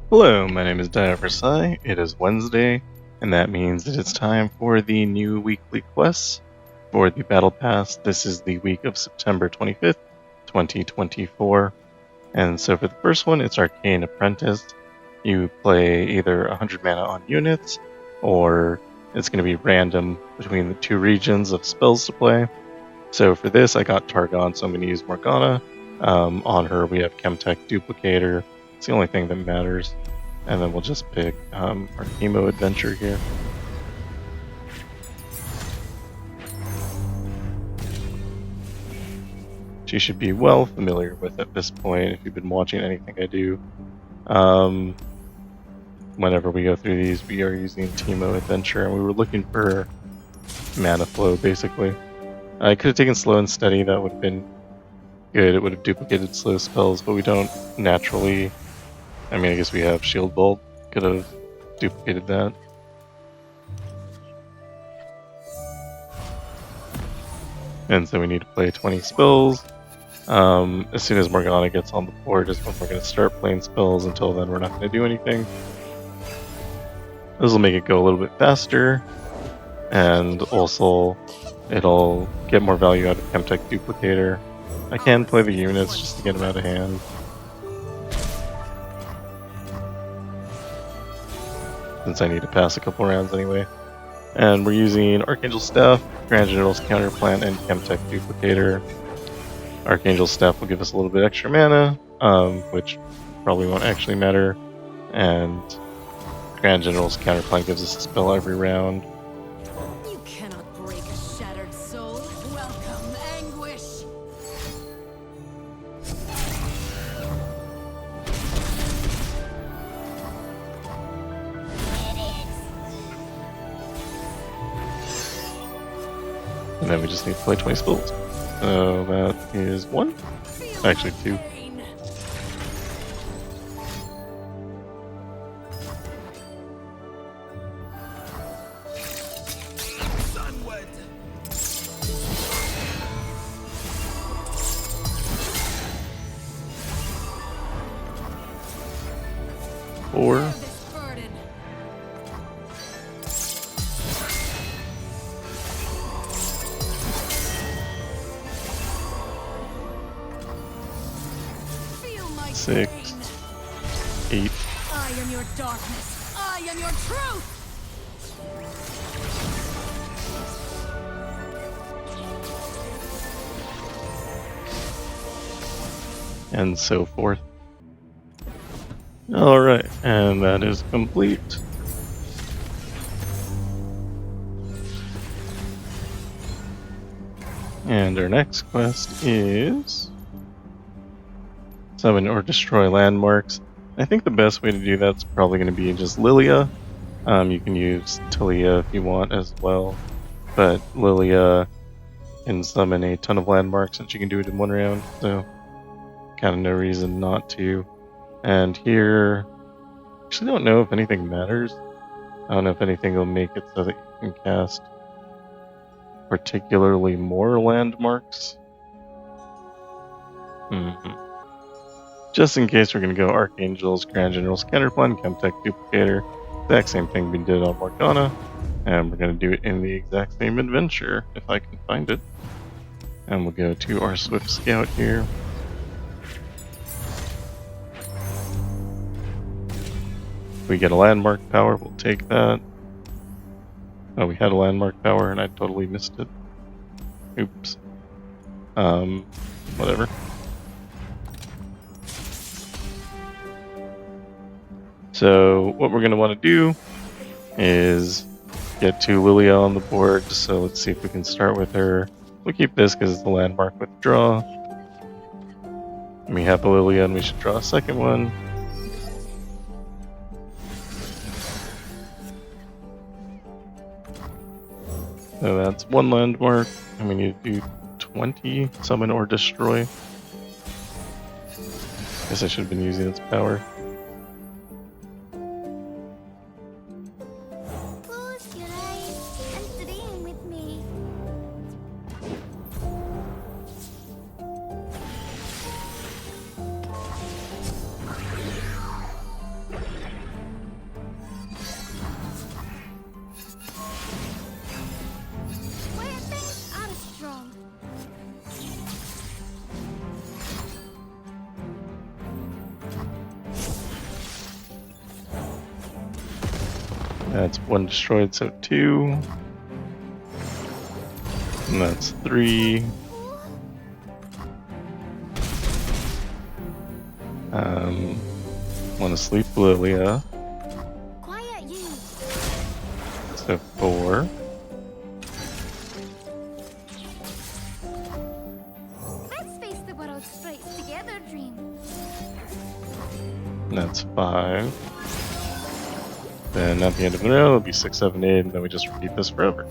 Hello, my name is Diaversai. It is Wednesday, and that means that it's time for the new weekly quests for the Battle Pass. This is the week of September 25th, 2024. And so for the first one, it's Arcane Apprentice. You play either 100 mana on units, or it's going to be random between the two regions of spells to play. So for this, I got Targon, so I'm going to use Morgana. On her, we have Chemtech Duplicator. It's the only thing that matters. And then we'll just pick our Emo Adventure here. She should be well familiar with at this point if you've been watching anything I do. Whenever we go through these, we are using Teemo Adventure, and we were looking for mana flow, basically. I could have taken Slow and Steady, that would have been good. It would have duplicated slow spells, but we don't naturally. I mean, I guess we have Shield Bolt, could have duplicated that. And so we need to play 20 spells. As soon as Morgana gets on the board is when we're going to start playing spells. Until then, we're not going to do anything. This will make it go a little bit faster, and also it'll get more value out of Chemtech Duplicator. I can play the units just to get them out of hand. Since I need to pass a couple rounds anyway. And we're using Archangel Staff, Grand General's Counterplant, and Chemtech Duplicator. Archangel Staff will give us a little bit extra mana, which probably won't actually matter. And Grand General's Counterplant gives us a spell every round. You cannot break a shattered soul. Welcome, anguish. And then we just need to play 20 spells. So that is 1. Actually 2. Four. Six, 8. I am your darkness. I am your truth. And so forth. Alright, and that is complete. And our next quest is summon or destroy landmarks. I think the best way to do that's probably going to be just Lillia. You can use Lillia if you want as well, but Lillia can summon a ton of landmarks and she can do it in one round, so kind of no reason not to. And here, actually don't know if anything matters. I don't know if anything will make it so that you can cast particularly more landmarks. Just in case, we're going to go Archangel's, Grand General's Counterplan, Chemtech Duplicator, exact same thing we did on Morgana, and we're going to do it in the exact same adventure, if I can find it. And we'll go to our Swift Scout here. If we get a landmark power, we'll take that. Oh, we had a landmark power and I totally missed it. Oops. Whatever. So what we're going to want to do is get to Lillia on the board. So let's see if we can start with her. We'll keep this because it's the landmark withdraw. And we have a Lillia and we should draw a second one. So that's 1 landmark, and we need to do 20, summon or destroy. Guess I should have been using its power. Close your eyes and dream with me. That's 1 destroyed, so 2. And that's 3. Want to sleep Lillia, Quiet, you. so 4. Let's face the world sprites together, dream. And that's 5. Then at the end of the round, it'll be 6, 7, 8, and then we just repeat this forever.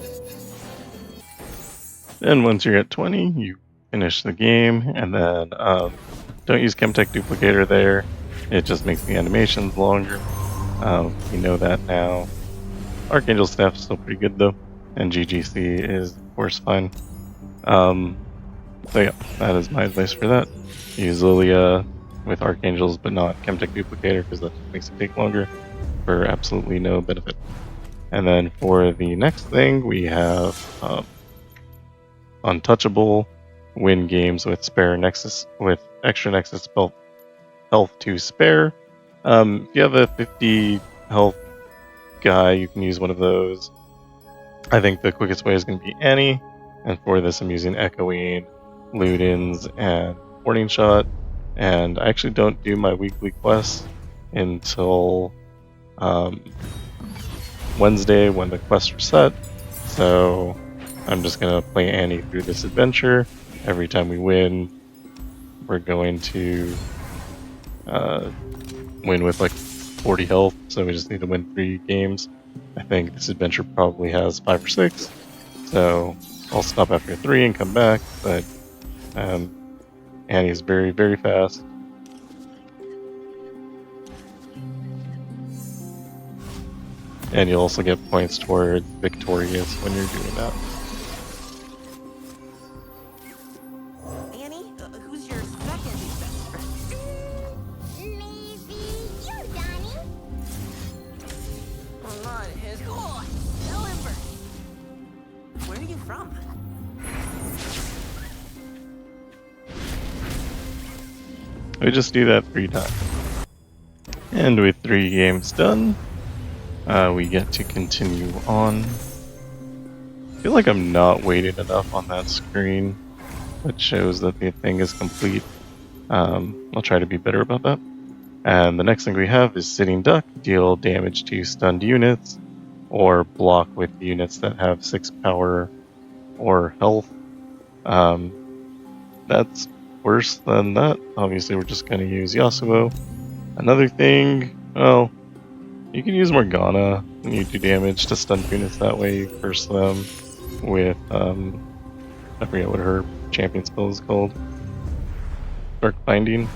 Then once you're at 20, you finish the game, and then don't use Chemtech Duplicator there. It just makes the animations longer. You know that now. Archangel Staff is still pretty good though, and GGC is of course fine. So yeah, that is my advice for that. Use Lillia with Archangels, but not Chemtech Duplicator, because that just makes it take longer for absolutely no benefit. And then for the next thing, we have Untouchable. Win games with spare Nexus, with extra Nexus spell health to spare. If you have a 50 health guy, you can use one of those. I think the quickest way is going to be Annie, and for this I'm using Echoing, Ludens, and Warning Shot. And I actually don't do my weekly quests until Wednesday when the quests are set, so I'm just going to play Annie through this adventure. Every time we win, we're going to win with like 40 health, so we just need to win 3 games. I think this adventure probably has 5 or 6, so I'll stop after 3 and come back, but Annie is very, very fast. And you'll also get points toward victorious when you're doing that. Annie, who's your second best friend? Maybe you, Donnie. Oh, not his. Oh, tell him first. Where are you from? We just do that 3 times. And with 3 games done, we get to continue on. I feel like I'm not waiting enough on that screen that shows that the thing is complete. I'll try to be better about that. And the next thing we have is Sitting Duck. Deal damage to stunned units, or block with units that have 6 power or health. That's worse than that. Obviously, we're just going to use Yasuo. Another thing, well, you can use Morgana when you do damage to stun units. That way you curse them with, I forget what her champion spell is called. Dark Binding,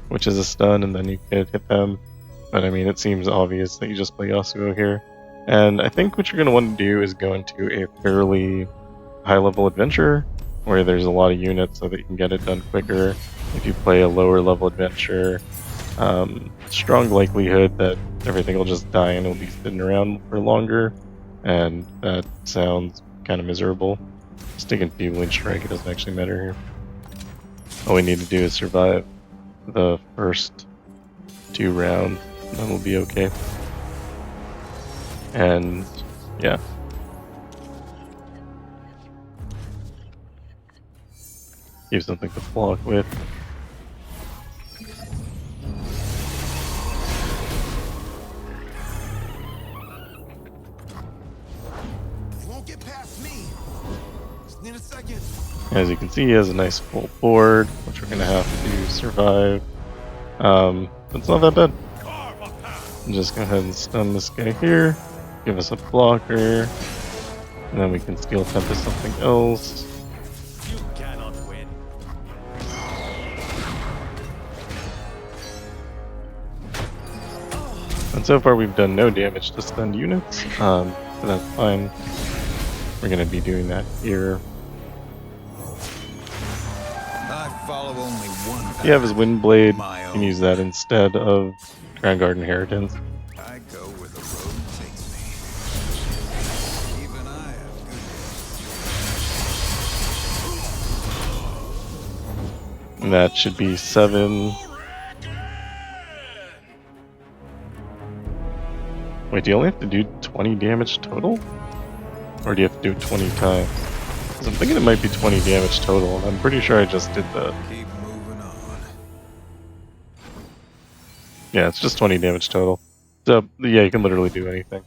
which is a stun, and then you could hit them. But I mean, it seems obvious that you just play Yasuo here. And I think what you're going to want to do is go into a fairly high-level adventure where there's a lot of units so that you can get it done quicker. If you play a lower-level adventure, strong likelihood that everything will just die and it'll be sitting around for longer, and that sounds kind of miserable. Sticking Feebling Strike, it doesn't actually matter here. All we need to do is survive the first 2 rounds, and then we'll be okay. And yeah. Give something to block with. Won't get past me. Just need a second. As you can see, he has a nice full board, which we're gonna have to survive. It's not that bad. I'm just go ahead and stun this guy here, give us a blocker, and then we can Steel Tempest something else. You cannot win. And so far we've done no damage to stunned units, but that's fine. We're gonna be doing that here. I follow only one path. You have his Windblade, My you own. can use that instead of Grand Guard Inheritance. I go where the road takes me. Even I have good days. And that should be 7. Wait, do you only have to do 20 damage total? Or do you have to do it 20 times? Because I'm thinking it might be 20 damage total, and I'm pretty sure I just did that. Keep moving on. Yeah, it's just 20 damage total. So, yeah, you can literally do anything.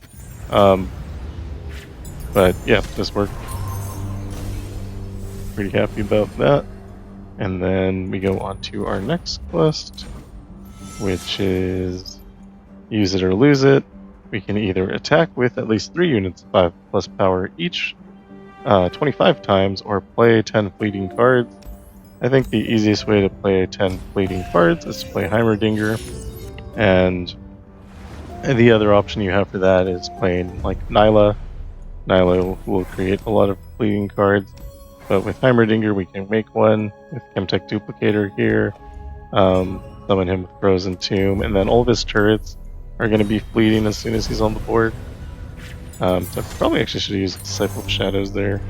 But yeah, this worked. Pretty happy about that. And then we go on to our next quest, which is use it or lose it. We can either attack with at least 3 units of 5+ power each 25 times, or play 10 fleeting cards. I think the easiest way to play 10 fleeting cards is to play Heimerdinger, and the other option you have for that is playing like Nyla. Nyla will create a lot of fleeting cards, but with Heimerdinger we can make one with Chemtech Duplicator here, summon him with Frozen Tomb, and then all of his turrets are going to be fleeting as soon as he's on the board. So I probably actually should use Disciple of Shadows there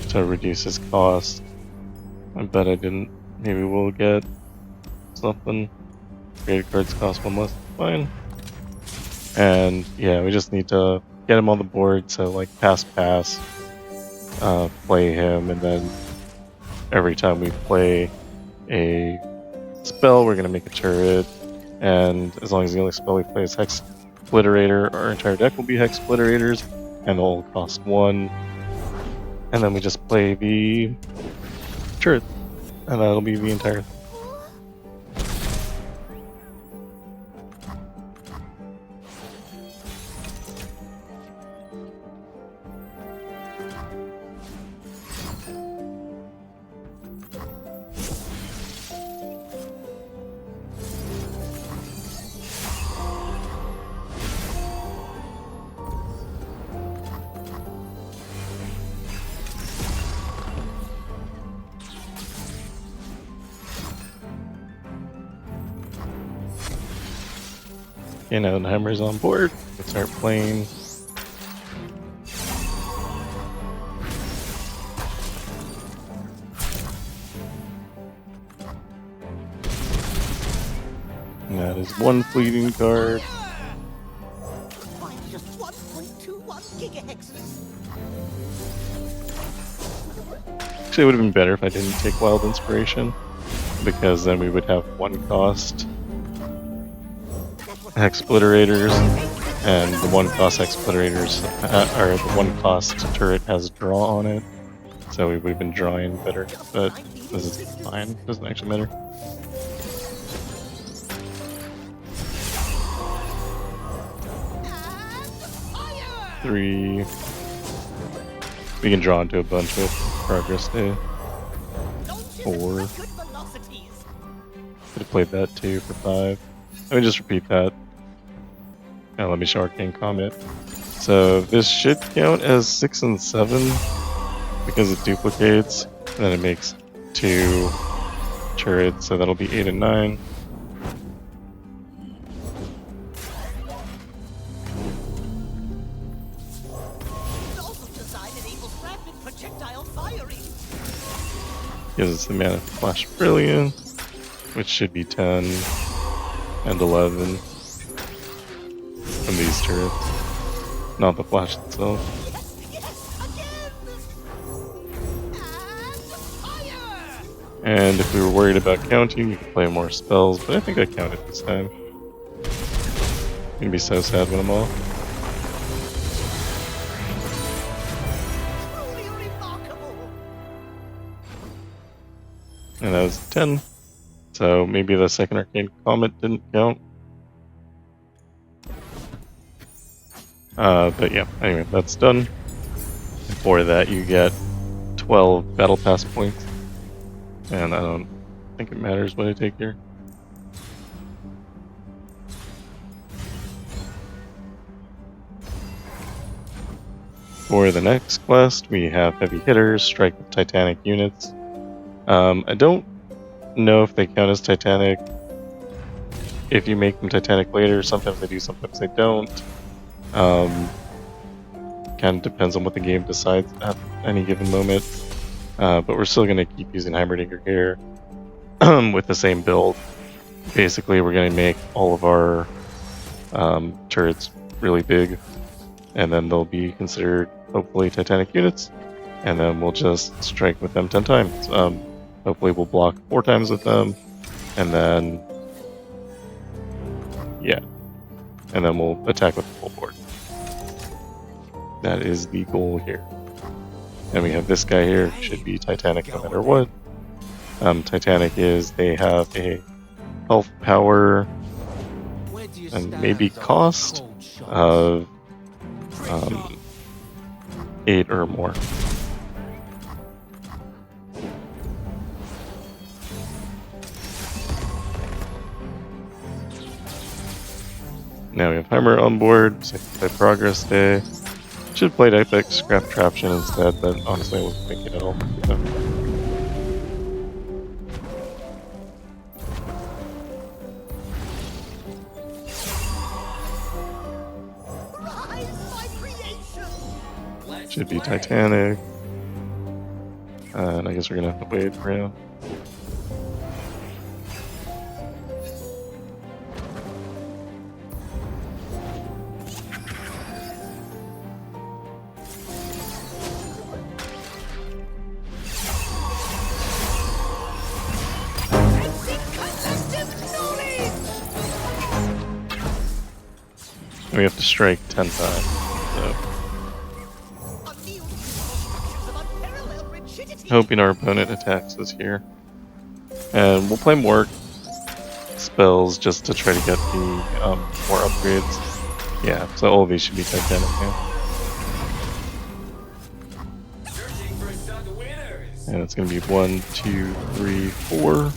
to reduce his cost. I bet I didn't. Maybe we'll get something. Created cards cost 1 less. Fine. And yeah, we just need to get him on the board, so like pass, play him, and then every time we play a spell, we're going to make a turret, and as long as the only spell we play is Hex Splitterator, our entire deck will be Hex Splitterators, and they'll all cost 1. And then we just play the turret, and that'll be the entire thing. Okay, now the hammer's on board. Let's start playing. And that is 1 fleeting card. Just 1.21 gigahexes. Actually, it would have been better if I didn't take Wild Inspiration, because then we would have 1 cost Hex Splitterators, and the 1 cost Hex Splitterators, or the 1 cost turret has draw on it, so we would have been drawing better, but this is fine, doesn't actually matter. Three. We can draw into a bunch with Progress Day. 4. Could have played that too for 5. Let me just repeat that. Now let me show Arcane Comet. So this should count as 6 and 7 because it duplicates, and then it makes 2 turrets, so that'll be 8 and 9. Gives us the mana for Flash Brilliance, which should be 10 and 11 from these turrets, not the Flash itself. And if we were worried about counting, you could play more spells, but I think I counted this time. I'm gonna be so sad when I'm off. And that was 10. So maybe the second Arcane Comet didn't count. But yeah, anyway, that's done. For that you get 12 Battle Pass points. And I don't think it matters what I take here. For the next quest, we have Heavy Hitters, strike with Titanic units. I don't know if they count as Titanic if you make them Titanic later. Sometimes they do, sometimes they don't. Kind of depends on what the game decides at any given moment. But we're still going to keep using Heimerdinger here with the same build. Basically, we're going to make all of our turrets really big, and then they'll be considered hopefully Titanic units, and then we'll just strike with them 10 times. Hopefully we'll block 4 times with them, and then yeah, and then we'll attack with the full board. That is the goal here. And we have this guy here, should be Titanic no matter what. Titanic is, they have a health, power, and maybe cost of 8 or more. Now we have Heimer on board, Sanctified Progress Day. Should play Epic Scrap Traption instead, but honestly I wasn't thinking at all. So. Should be Titanic. And I guess we're gonna have to wait for him. We have to strike 10 times. So. Hoping our opponent attacks us here. And we'll play more spells just to try to get the more upgrades. Yeah, so all of these should be Titanic now. And it's going to be 1, 2, 3, 4.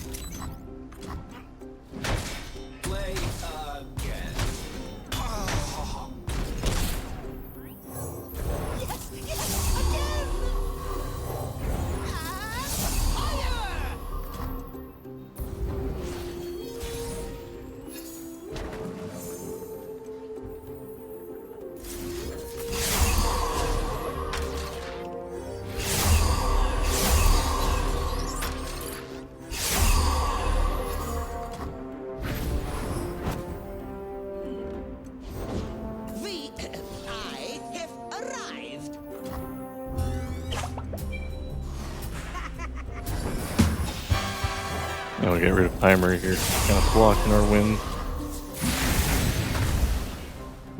Now we'll get rid of Heimer here, kind of blocking our win.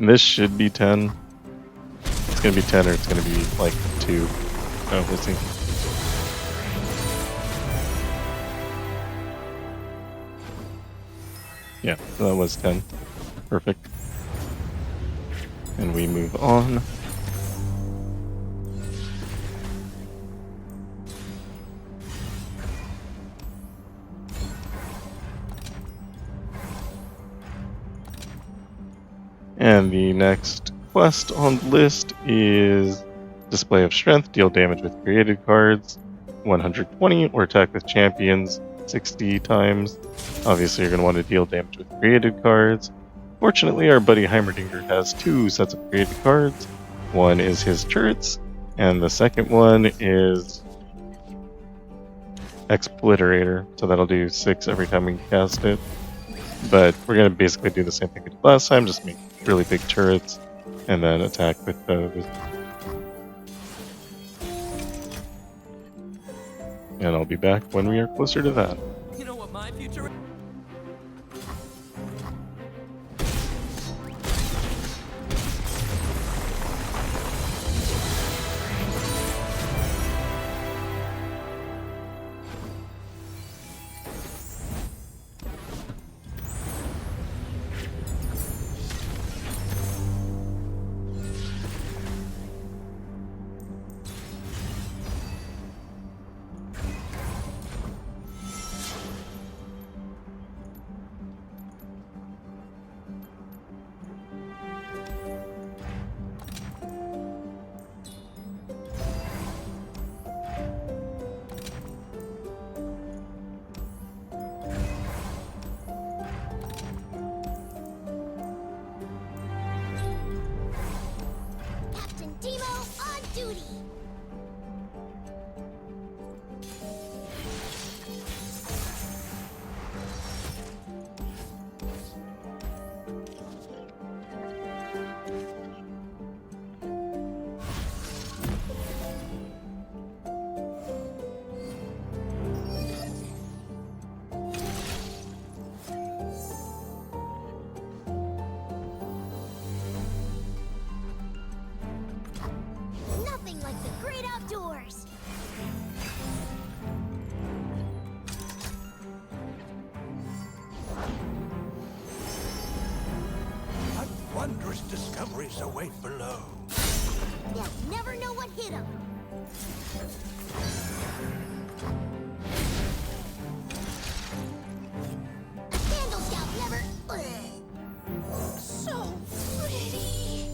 And this should be 10. It's gonna be 10 or it's gonna be like 2. Oh, we'll see. Yeah, so that was 10. Perfect. And we move on. And the next quest on the list is Display of Strength, deal damage with created cards, 120, or attack with champions 60 times. Obviously you're going to want to deal damage with created cards. Fortunately our buddy Heimerdinger has 2 sets of created cards. One is his turrets, and the second one is Expliterator, so that'll do 6 every time we cast it. But we're going to basically do the same thing we did last time, just make really big turrets, and then attack with those. And I'll be back when we are closer to that. You know what my future is? great outdoors. What wondrous discoveries await below. They'll never know what hit them. Candle Scout never. So pretty.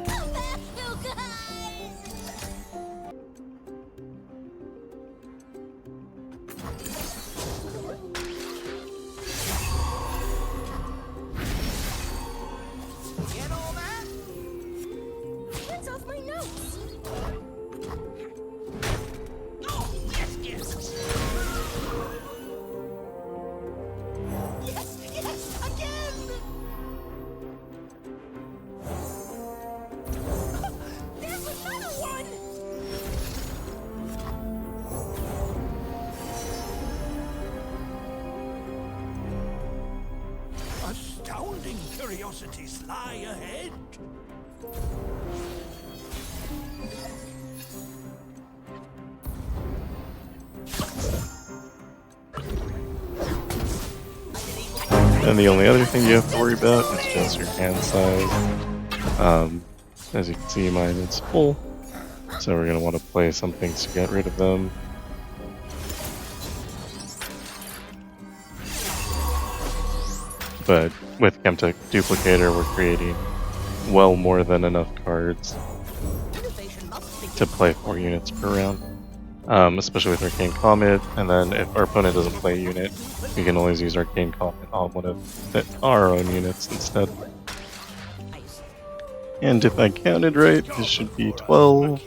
Come back, you guys. Get all that? Hands off my notes. Oh, yes, yes. Yes, yes, again. There's another one. Astounding curiosities lie ahead. And the only other thing you have to worry about is just your hand size. As you can see, mine is full, so we're going to want to play some things to get rid of them. But with Chemtech Duplicator, we're creating well more than enough cards Innovation must be to play 4 units per round. Especially with Arcane Comet, and then if our opponent doesn't play a unit, we can always use Arcane Comet on one of our own units instead. And if I counted right, this should be 12.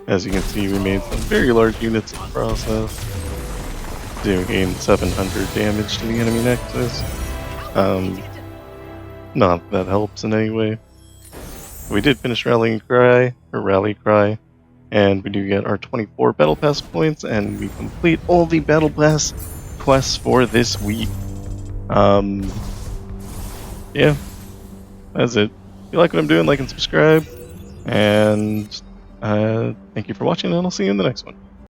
As you can see, we made some very large units in the process, doing 700 damage to the enemy Nexus. Not that that helps in any way. We did finish Rally Cry, and we do get our 24 Battle Pass points, and we complete all the Battle Pass quests for this week. Yeah, that's it. If you like what I'm doing, like and subscribe, and thank you for watching, and I'll see you in the next one.